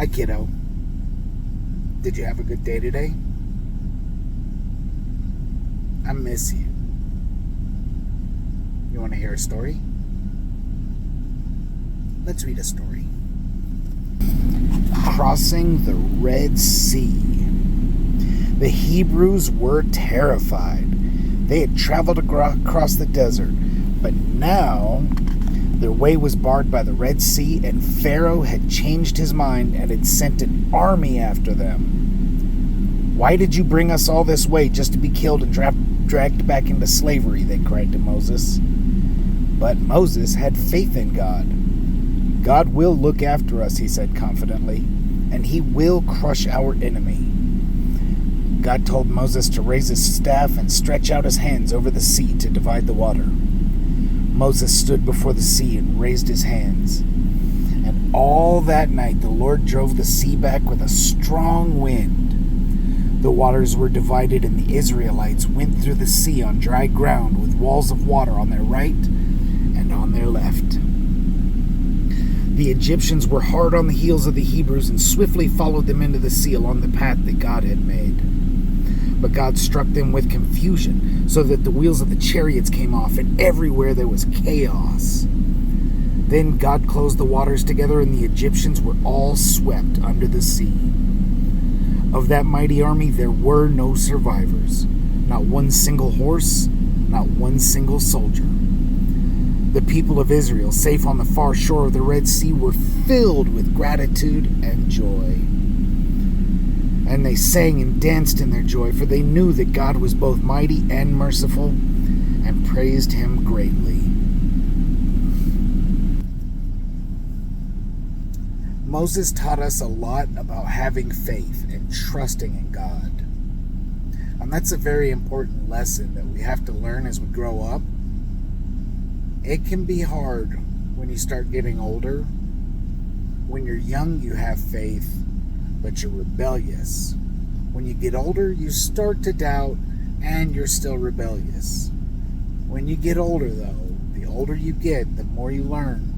Hi, kiddo. Did you have a good day today? I miss you. You want to hear a story? Let's read a story. Crossing the Red Sea. The Hebrews were terrified. They had traveled across the desert, but now their way was barred by the Red Sea, and Pharaoh had changed his mind and had sent an army after them. "Why did you bring us all this way just to be killed and dragged back into slavery?" they cried to Moses. But Moses had faith in God. "God will look after us," he said confidently, "and he will crush our enemy." God told Moses to raise his staff and stretch out his hands over the sea to divide the water. Moses stood before the sea and raised his hands. And all that night the Lord drove the sea back with a strong wind. The waters were divided, and the Israelites went through the sea on dry ground with walls of water on their right and on their left. The Egyptians were hard on the heels of the Hebrews and swiftly followed them into the sea along the path that God had made. But God struck them with confusion, so that the wheels of the chariots came off, and everywhere there was chaos. Then God closed the waters together, and the Egyptians were all swept under the sea. Of that mighty army there were no survivors, not one single horse, not one single soldier. The people of Israel, safe on the far shore of the Red Sea, were filled with gratitude and joy. And they sang and danced in their joy, for they knew that God was both mighty and merciful, and praised him greatly. Moses taught us a lot about having faith and trusting in God. And that's a very important lesson that we have to learn as we grow up. It can be hard when you start getting older. When you're young, you have faith, but you're rebellious. When you get older, you start to doubt, and you're still rebellious. When you get older, though, the older you get, the more you learn,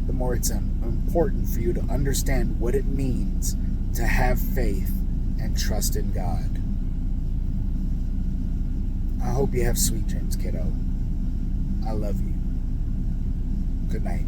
the more it's important for you to understand what it means to have faith and trust in God. I hope you have sweet dreams, kiddo. I love you. Good night.